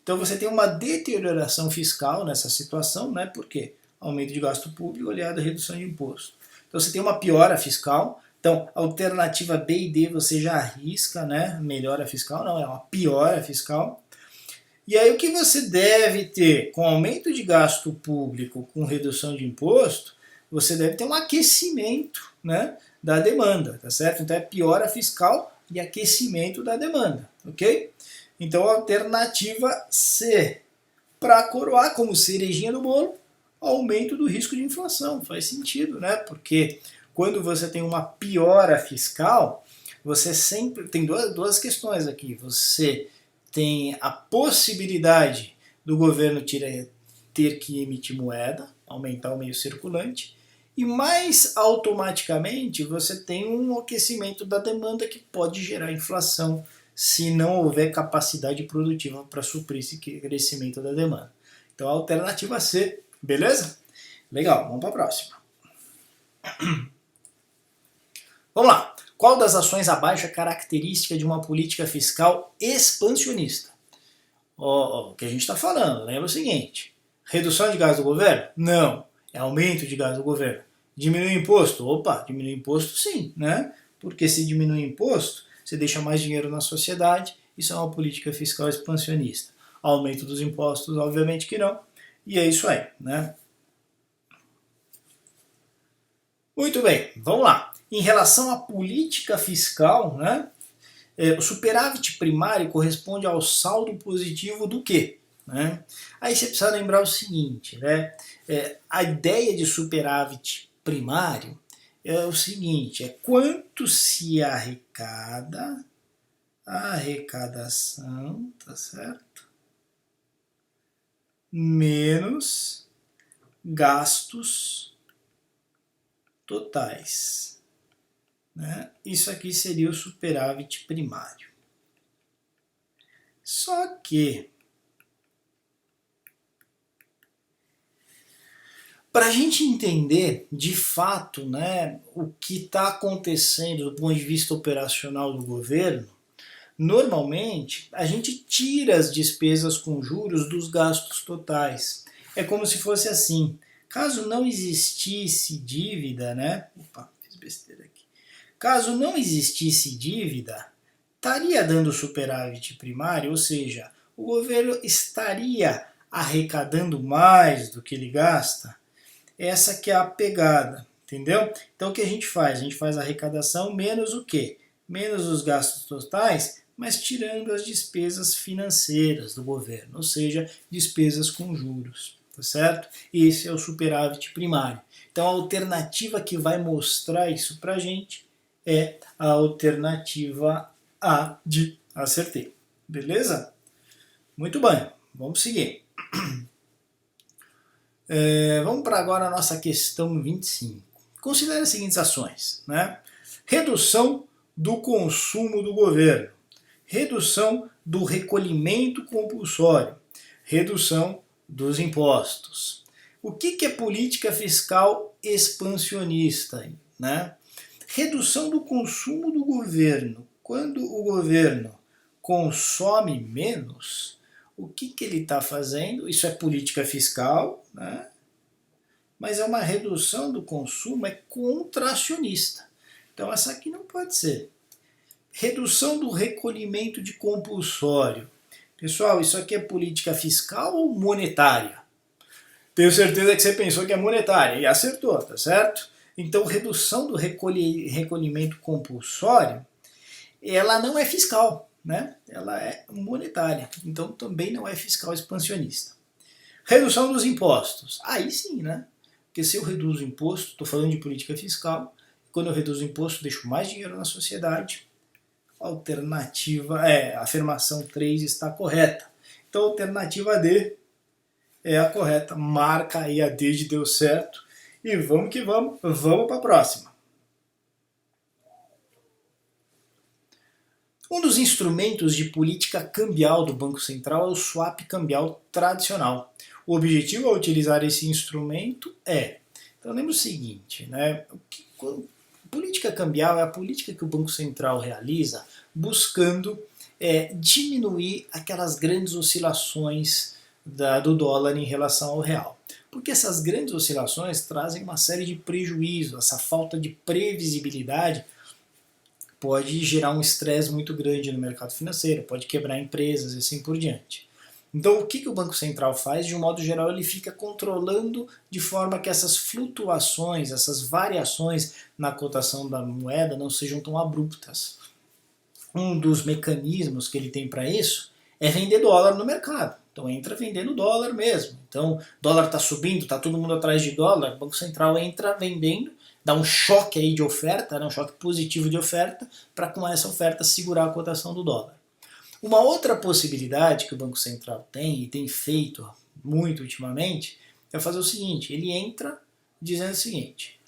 Então você tem uma deterioração fiscal nessa situação, né? Por quê? Aumento de gasto público aliado à redução de imposto. Então você tem uma piora fiscal. Então, alternativa B e D você já arrisca, né? Melhora fiscal, não, é uma piora fiscal. E aí o que você deve ter com aumento de gasto público, com redução de imposto, você deve ter um aquecimento, né, da demanda, tá certo? Então é piora fiscal e aquecimento da demanda, ok? Então a alternativa C, para coroar como cerejinha do bolo, aumento do risco de inflação. Faz sentido, né? Porque quando você tem uma piora fiscal, você sempre tem duas questões aqui. Você tem a possibilidade do governo ter que emitir moeda, aumentar o meio circulante, e mais automaticamente você tem um aquecimento da demanda que pode gerar inflação se não houver capacidade produtiva para suprir esse crescimento da demanda. Então a alternativa C, beleza? Legal, vamos para a próxima. Vamos lá. Qual das ações abaixo é característica de uma política fiscal expansionista? O que a gente está falando, lembra o seguinte: redução de gastos do governo? Não, é aumento de gastos do governo. Diminuir o imposto? Opa, diminuir o imposto sim, né? Porque se diminuir o imposto, você deixa mais dinheiro na sociedade, isso é uma política fiscal expansionista. Aumento dos impostos, obviamente que não. E é isso aí, né? Muito bem, vamos lá. Em relação à política fiscal, né? O superávit primário corresponde ao saldo positivo do quê? Né? Aí você precisa lembrar o seguinte, né? A ideia de superávit primário é o seguinte, é quanto se arrecada, a arrecadação, tá certo? Menos gastos totais. Né? Isso aqui seria o superávit primário. Só que, para a gente entender de fato, né, o que está acontecendo do ponto de vista operacional do governo, normalmente a gente tira as despesas com juros dos gastos totais. É como se fosse assim. Caso não existisse dívida, né? Opa, fiz besteira aqui. Caso não existisse dívida, estaria dando superávit primário, ou seja, o governo estaria arrecadando mais do que ele gasta. Essa que é a pegada, entendeu? Então o que a gente faz? A gente faz a arrecadação menos o quê? Menos os gastos totais, mas tirando as despesas financeiras do governo, ou seja, despesas com juros, tá certo? Esse é o superávit primário. Então a alternativa que vai mostrar isso pra gente é a alternativa A de acertei. Beleza? Muito bem, vamos seguir. Vamos para agora a nossa questão 25. Considere as seguintes ações, né? Redução do consumo do governo, redução do recolhimento compulsório, redução dos impostos. O que é política fiscal expansionista? Né? Redução do consumo do governo. Quando o governo consome menos, o que ele está fazendo? Isso é política fiscal, né? Mas é uma redução do consumo, é contracionista. Então essa aqui não pode ser. Redução do recolhimento de compulsório. Pessoal, isso aqui é política fiscal ou monetária? Tenho certeza que você pensou que é monetária e acertou, tá certo? Então, redução do recolhimento compulsório, ela não é fiscal, né? Ela é monetária. Então, também não é fiscal expansionista. Redução dos impostos. Aí sim, né? Porque se eu reduzo o imposto, estou falando de política fiscal, quando eu reduzo o imposto, deixo mais dinheiro na sociedade. Alternativa, a afirmação 3 está correta. Então, a alternativa D é a correta. Marca aí a D de deu certo. E vamos que vamos para a próxima. Um dos instrumentos de política cambial do Banco Central é o swap cambial tradicional. O objetivo ao utilizar esse instrumento então lembra o seguinte, né? Política cambial é a política que o Banco Central realiza buscando diminuir aquelas grandes oscilações do dólar em relação ao real. Porque essas grandes oscilações trazem uma série de prejuízos, essa falta de previsibilidade pode gerar um estresse muito grande no mercado financeiro, pode quebrar empresas e assim por diante. Então, o que o Banco Central faz? De um modo geral, ele fica controlando de forma que essas flutuações, essas variações na cotação da moeda não sejam tão abruptas. Um dos mecanismos que ele tem para isso é vender dólar no mercado. Então, entra vendendo dólar mesmo. Então, dólar está subindo, está todo mundo atrás de dólar, o Banco Central entra vendendo, dá um choque aí de oferta, né, um choque positivo de oferta, para com essa oferta segurar a cotação do dólar. Uma outra possibilidade que o Banco Central tem, e tem feito muito ultimamente, é fazer o seguinte, ele entra dizendo o seguinte,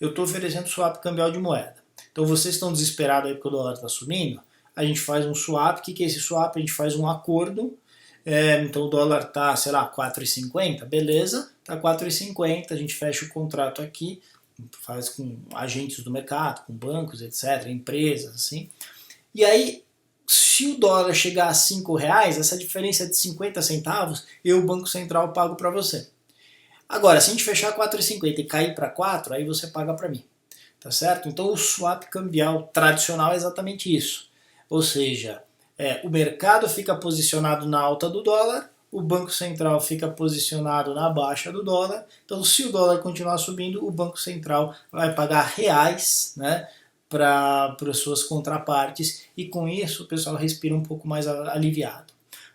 eu estou oferecendo swap cambial de moeda, então vocês estão desesperados aí porque o dólar está subindo, a gente faz um swap, o que é esse swap? A gente faz um acordo, então o dólar está, sei lá, 4,50, beleza, está 4,50, a gente fecha o contrato aqui, faz com agentes do mercado, com bancos, etc., empresas, assim, e aí, se o dólar chegar a R$5, essa diferença de 50 centavos, eu, Banco Central, pago para você. Agora, se a gente fechar 4,50 e cair para 4, aí você paga para mim. Tá certo? Então o swap cambial tradicional é exatamente isso. Ou seja, o mercado fica posicionado na alta do dólar, o Banco Central fica posicionado na baixa do dólar. Então, se o dólar continuar subindo, o Banco Central vai pagar reais, né, para as suas contrapartes, e com isso o pessoal respira um pouco mais aliviado.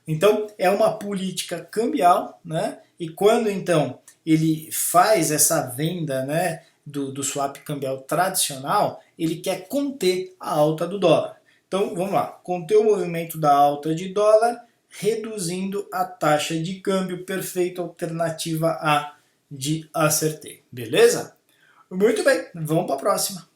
Então, é uma política cambial, né, e quando então ele faz essa venda, né, do swap cambial tradicional, ele quer conter a alta do dólar. Então, vamos lá, conter o movimento da alta de dólar, reduzindo a taxa de câmbio. Perfeito, alternativa A de acertei. Beleza? Muito bem, vamos para a próxima.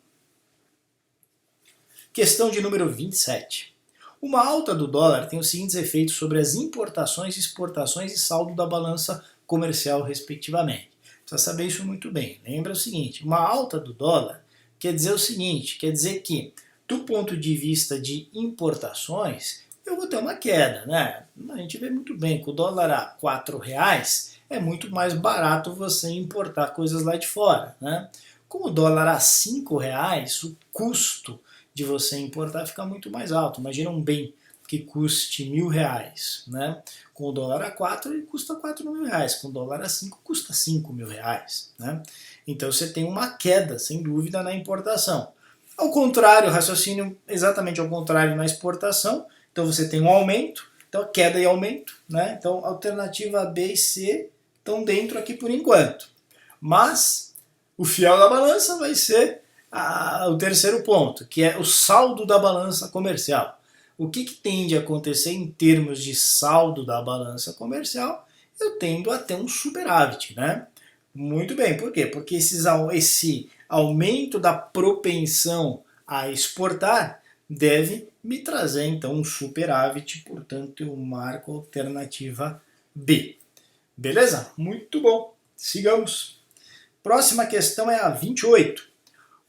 Questão de número 27. Uma alta do dólar tem os seguintes efeitos sobre as importações, exportações e saldo da balança comercial, respectivamente. Precisa saber isso muito bem. Lembra o seguinte, uma alta do dólar quer dizer o seguinte, quer dizer que, do ponto de vista de importações, eu vou ter uma queda, né? A gente vê muito bem que o dólar a R$4 é muito mais barato você importar coisas lá de fora, né? Com o dólar a R$5, o custo de você importar fica muito mais alto. Imagina um bem que custe R$1.000, né? Com o dólar a 4 ele custa R$4.000, com o dólar a 5 custa R$5.000, né? Então você tem uma queda, sem dúvida, na importação. Ao contrário, raciocínio exatamente ao contrário na exportação. Então você tem um aumento, então queda e aumento, né? Então alternativa B e C estão dentro aqui por enquanto. Mas o fiel da balança vai ser o terceiro ponto, que é o saldo da balança comercial. O que tende a acontecer em termos de saldo da balança comercial? Eu tendo a ter um superávit, né? Muito bem, por quê? Porque esse aumento da propensão a exportar deve me trazer então um superávit, portanto eu marco a alternativa B. Beleza? Muito bom. Sigamos. Próxima questão é a 28.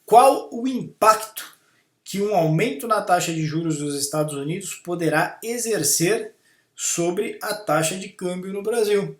Qual o impacto que um aumento na taxa de juros dos Estados Unidos poderá exercer sobre a taxa de câmbio no Brasil?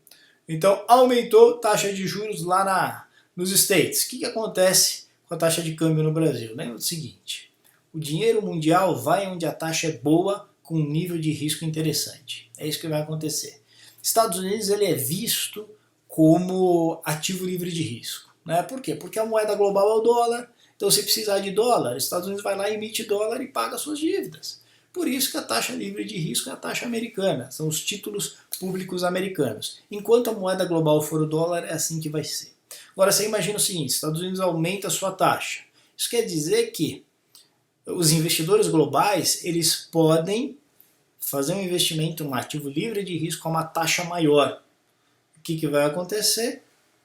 Então, aumentou a taxa de juros lá nos States. O que acontece com a taxa de câmbio no Brasil? Lembra do seguinte, o dinheiro mundial vai onde a taxa é boa, com um nível de risco interessante. É isso que vai acontecer. Estados Unidos ele é visto como ativo livre de risco, né? Por quê? Porque a moeda global é o dólar. Então, se precisar de dólar, os Estados Unidos vai lá, emite dólar e paga suas dívidas. Por isso que a taxa livre de risco é a taxa americana, são os títulos públicos americanos. Enquanto a moeda global for o dólar, é assim que vai ser. Agora, você imagina o seguinte, Estados Unidos aumenta a sua taxa. Isso quer dizer que os investidores globais, eles podem fazer um investimento em um ativo livre de risco a uma taxa maior. O que vai acontecer?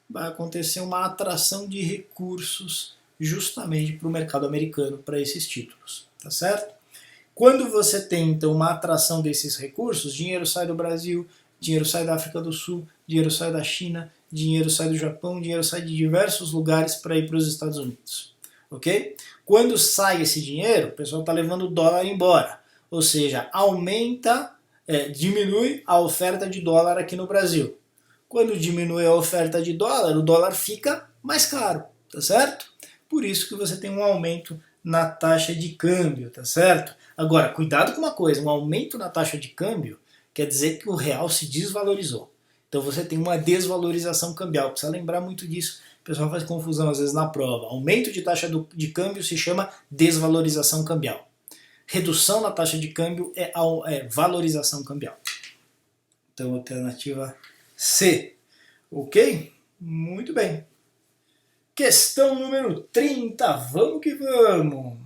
Vai acontecer uma atração de recursos justamente para o mercado americano, para esses títulos, tá certo? Quando você tem então uma atração desses recursos, dinheiro sai do Brasil, dinheiro sai da África do Sul, dinheiro sai da China, dinheiro sai do Japão, dinheiro sai de diversos lugares para ir para os Estados Unidos, ok? Quando sai esse dinheiro, o pessoal está levando o dólar embora, ou seja, diminui a oferta de dólar aqui no Brasil. Quando diminui a oferta de dólar, o dólar fica mais caro, tá certo? Por isso que você tem um aumento na taxa de câmbio, tá certo? Agora, cuidado com uma coisa, um aumento na taxa de câmbio quer dizer que o real se desvalorizou. Então você tem uma desvalorização cambial, precisa lembrar muito disso. O pessoal faz confusão às vezes na prova. Aumento de taxa de câmbio se chama desvalorização cambial. Redução na taxa de câmbio é valorização cambial. Então, alternativa C. Ok? Muito bem. Questão número 30. Vamos que vamos.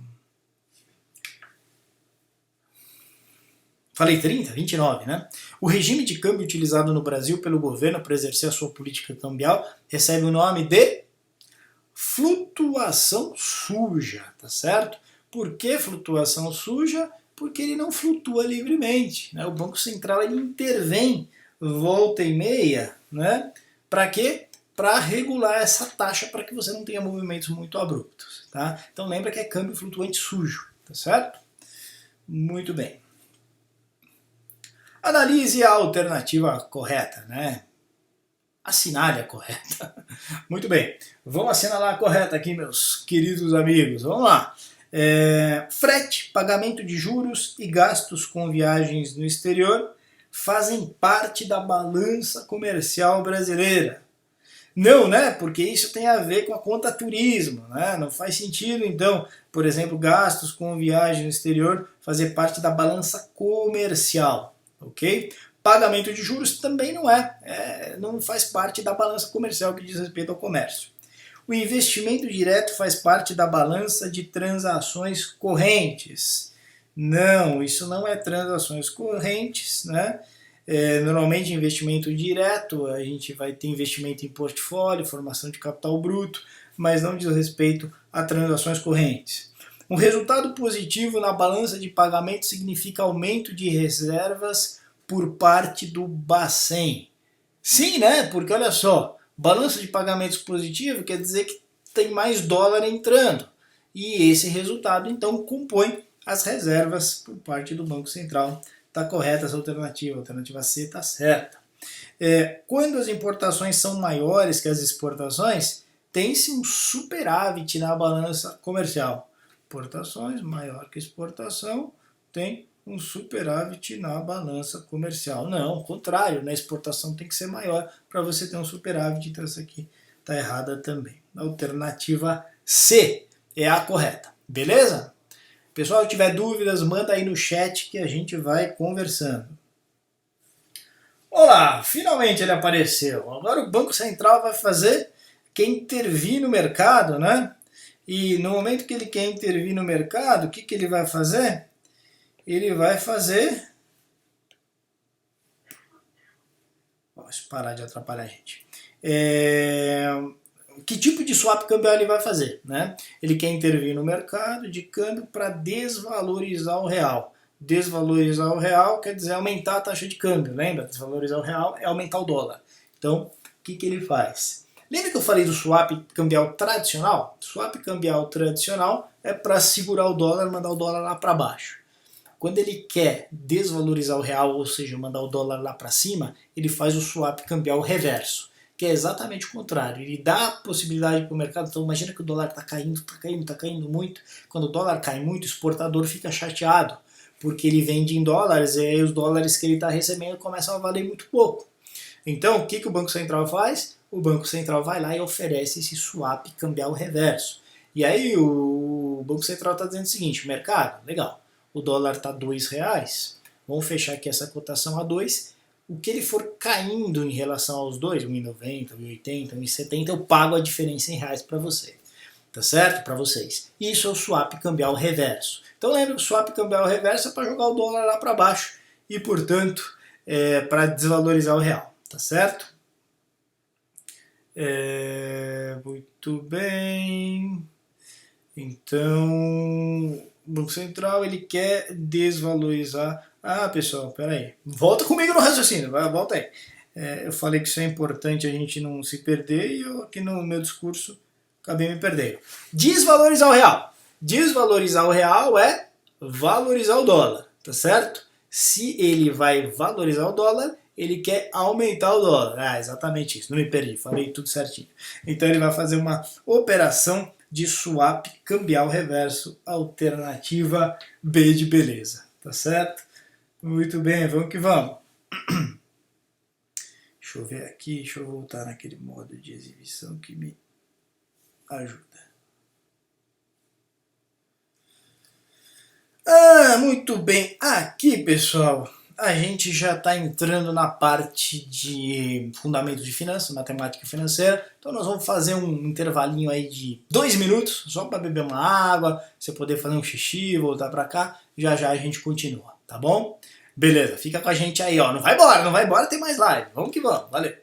Falei 30? 29, né? O regime de câmbio utilizado no Brasil pelo governo para exercer a sua política cambial recebe o nome de flutuação suja, tá certo? Por que flutuação suja? Porque ele não flutua livremente, né? O Banco Central ele intervém volta e meia, né? Para quê? Para regular essa taxa para que você não tenha movimentos muito abruptos, tá? Então lembra que é câmbio flutuante sujo, tá certo? Muito bem. Analise a alternativa correta, né? Assinale a correta. Muito bem, vamos assinalar a correta aqui, meus queridos amigos. Vamos lá. Frete, pagamento de juros e gastos com viagens no exterior fazem parte da balança comercial brasileira. Não, né? Porque isso tem a ver com a conta turismo, né? Não faz sentido, então, por exemplo, gastos com viagem no exterior fazer parte da balança comercial, ok? Pagamento de juros também não faz parte da balança comercial que diz respeito ao comércio. O investimento direto faz parte da balança de transações correntes. Não, isso não é transações correntes, né? Normalmente investimento direto, a gente vai ter investimento em portfólio, formação de capital bruto, mas não diz respeito a transações correntes. Um resultado positivo na balança de pagamento significa aumento de reservas por parte do Bacen. Sim, né? Porque olha só, balança de pagamentos positivo quer dizer que tem mais dólar entrando. E esse resultado, então, compõe as reservas por parte do Banco Central. Está correta essa alternativa, a alternativa C está certa. Quando as importações são maiores que as exportações, tem-se um superávit na balança comercial. Importações maior que exportação, tem um superávit na balança comercial. Não, ao contrário, na exportação tem que ser maior para você ter um superávit, então essa aqui está errada também. A alternativa C é a correta, beleza? Pessoal, se tiver dúvidas, manda aí no chat que a gente vai conversando. Olá, finalmente ele apareceu. Agora o Banco Central vai fazer que intervir no mercado, né? E no momento que ele quer intervir no mercado, o que ele vai fazer? Ele vai fazer... Deixa eu parar de atrapalhar a gente. Que tipo de swap cambial ele vai fazer, né? Ele quer intervir no mercado de câmbio para desvalorizar o real. Desvalorizar o real quer dizer aumentar a taxa de câmbio, lembra? Desvalorizar o real é aumentar o dólar. Então, o que ele faz? Lembra que eu falei do swap cambial tradicional? Swap cambial tradicional é para segurar o dólar, mandar o dólar lá para baixo. Quando ele quer desvalorizar o real, ou seja, mandar o dólar lá para cima, ele faz o swap cambial reverso, que é exatamente o contrário. Ele dá a possibilidade para o mercado. Então imagina que o dólar está caindo muito. Quando o dólar cai muito, o exportador fica chateado, porque ele vende em dólares e aí os dólares que ele está recebendo começam a valer muito pouco. Então o que o Banco Central faz? O Banco Central vai lá e oferece esse swap cambial reverso. E aí o Banco Central está dizendo o seguinte: mercado, legal, o dólar está R$2, vamos fechar aqui essa cotação a 2. O que ele for caindo em relação aos dois, 1,90, 1,80, 1,70, eu pago a diferença em reais para você. Tá certo? Para vocês. Isso é o swap cambial reverso. Então lembra que o swap cambial reverso é para jogar o dólar lá para baixo e, portanto, para desvalorizar o real. Tá certo? Muito bem. Então, o Banco Central ele quer desvalorizar. Ah, pessoal, peraí. Volta comigo no raciocínio, volta aí. Eu falei que isso é importante a gente não se perder e eu aqui no meu discurso acabei me perdendo. Desvalorizar o real. Desvalorizar o real é valorizar o dólar, tá certo? Se ele vai valorizar o dólar, ele quer aumentar o dólar. Ah, exatamente isso. Não me perdi, falei tudo certinho. Então ele vai fazer uma operação de swap cambial reverso, alternativa B de beleza, tá certo? Muito bem, vamos que vamos. Deixa eu ver aqui, deixa eu voltar naquele modo de exibição que me ajuda. Muito bem. Aqui, pessoal, a gente já está entrando na parte de fundamentos de finanças, matemática financeira. Então nós vamos fazer um intervalinho aí de 2 minutos, só para beber uma água, você poder fazer um xixi, voltar para cá. Já já a gente continua, tá bom? Beleza, fica com a gente aí, ó. Não vai embora, tem mais live. Vamos que vamos, valeu.